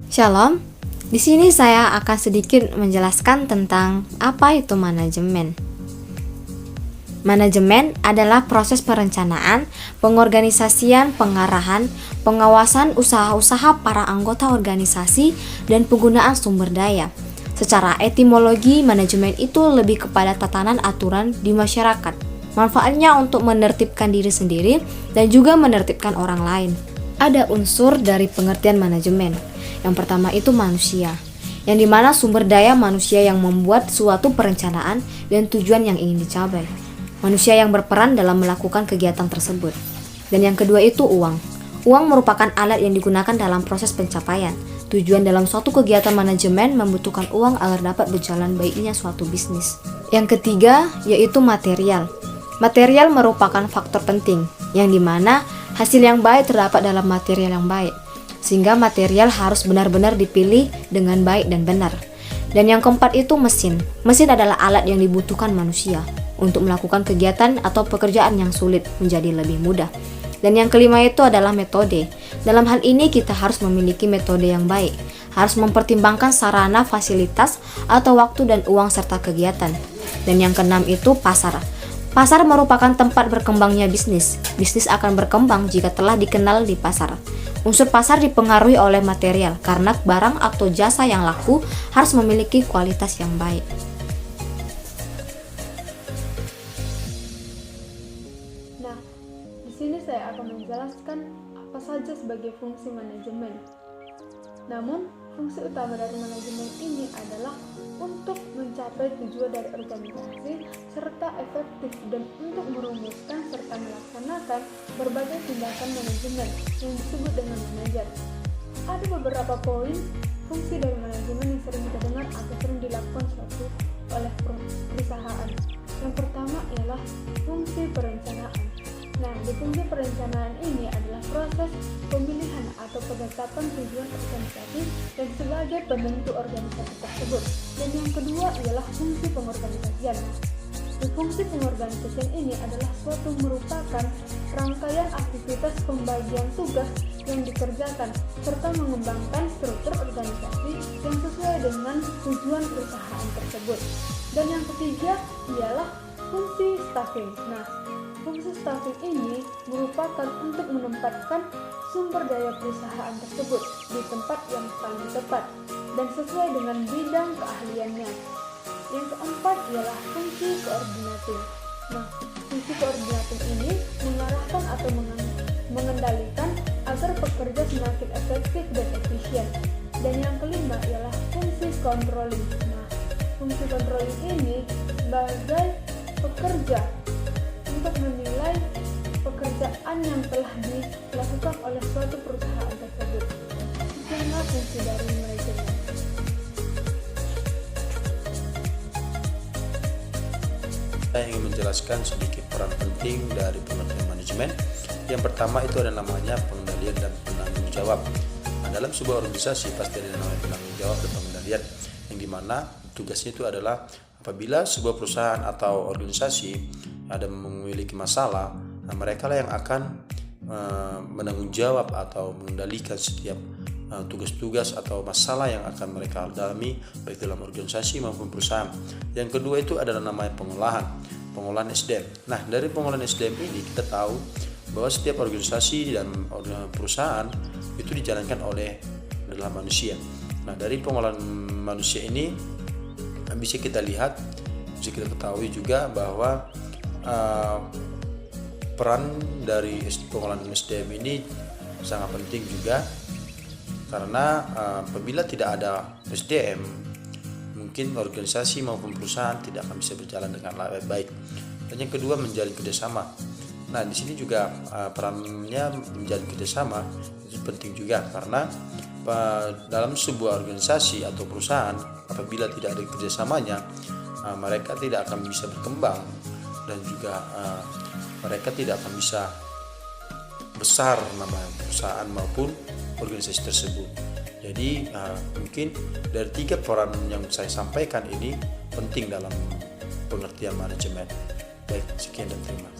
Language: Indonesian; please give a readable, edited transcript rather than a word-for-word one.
Shalom. Di sini saya akan sedikit menjelaskan tentang apa itu manajemen. Manajemen adalah proses perencanaan, pengorganisasian, pengarahan, pengawasan usaha-usaha para anggota organisasi, dan penggunaan sumber daya. Secara etimologi, manajemen itu lebih kepada tatanan aturan di masyarakat. Manfaatnya untuk menertibkan diri sendiri dan juga menertibkan orang lain. Ada unsur dari pengertian manajemen. Yang pertama itu manusia, yang dimana sumber daya manusia yang membuat suatu perencanaan dan tujuan yang ingin dicapai. Manusia yang berperan dalam melakukan kegiatan tersebut. Dan yang kedua itu uang. Uang merupakan alat yang digunakan dalam proses pencapaian. Tujuan dalam suatu kegiatan manajemen membutuhkan uang agar dapat berjalan baiknya suatu bisnis. Yang ketiga yaitu material. Material merupakan faktor penting, yang dimana hasil yang baik terdapat dalam material yang baik. Sehingga material harus benar-benar dipilih dengan baik dan benar. Dan yang keempat itu mesin. Mesin adalah alat yang dibutuhkan manusia untuk melakukan kegiatan atau pekerjaan yang sulit menjadi lebih mudah. Dan yang kelima itu adalah metode. Dalam hal ini kita harus memiliki metode yang baik. Harus mempertimbangkan sarana, fasilitas, atau waktu dan uang serta kegiatan. Dan yang keenam itu pasar. Pasar merupakan tempat berkembangnya bisnis. Bisnis akan berkembang jika telah dikenal di pasar. Unsur pasar dipengaruhi oleh material, karena barang atau jasa yang laku harus memiliki kualitas yang baik. Nah, di sini saya akan menjelaskan apa saja sebagai fungsi manajemen. Namun, fungsi utama dari manajemen ini adalah untuk mencapai tujuan dari organisasi serta efektif dan untuk merumuskan serta melaksanakan berbagai tindakan manajemen yang disebut dengan manajer. Ada beberapa poin fungsi dari manajemen yang sering kita dengar atau sering dilakukan oleh perusahaan. Yang pertama ialah fungsi perencanaan. Nah, di fungsi perencanaan ini adalah proses pemilihan atau penetapan tujuan organisasi dan sebagai penentu organisasi tersebut. Dan yang kedua ialah fungsi pengorganisasian. Di fungsi pengorganisasian ini adalah suatu merupakan rangkaian aktivitas pembagian tugas yang dikerjakan serta mengembangkan struktur organisasi yang sesuai dengan tujuan perusahaan tersebut. Dan yang ketiga ialah fungsi staffing. Nah, fungsi staffing ini merupakan untuk menempatkan sumber daya perusahaan tersebut di tempat yang paling tepat dan sesuai dengan bidang keahliannya. Yang keempat ialah fungsi koordinating. Nah, fungsi koordinating ini mengarahkan atau mengendalikan agar pekerja semakin efektif dan efisien. Dan yang kelima ialah fungsi controlling. Nah, fungsi controlling ini sebagai pekerja untuk menilai pekerjaan yang telah dilakukan oleh suatu perusahaan tersebut. Sekianlah fungsi dari manajemen. Saya ingin menjelaskan sedikit peran penting dari pengertian manajemen. Yang pertama itu ada namanya pengendalian dan penanggung jawab. Nah, dalam sebuah organisasi pasti ada namanya penanggung jawab dan pengendalian, yang dimana tugasnya itu adalah apabila sebuah perusahaan atau organisasi ada memiliki masalah, nah mereka lah yang akan menanggung jawab atau mengendalikan setiap tugas-tugas atau masalah yang akan mereka alami baik dalam organisasi maupun perusahaan. Yang kedua itu adalah namanya pengolahan SDM. Nah, dari pengolahan SDM ini kita tahu bahwa setiap organisasi dan perusahaan itu dijalankan oleh adalah manusia. Nah, dari pengolahan manusia ini bisa kita lihat, bisa kita ketahui juga bahwa peran dari pengolahan SDM ini sangat penting juga, karena apabila tidak ada SDM, mungkin organisasi maupun perusahaan tidak akan bisa berjalan dengan baik. Dan yang kedua, menjalin kerjasama. Nah, di sini juga perannya menjalin kerjasama itu penting juga, karena dalam sebuah organisasi atau perusahaan apabila tidak ada kerjasamanya, mereka tidak akan bisa berkembang dan juga mereka tidak akan bisa besar nama perusahaan maupun organisasi tersebut. Jadi mungkin dari 3 peran yang saya sampaikan ini penting dalam pengertian manajemen. Baik, sekian dan terima kasih.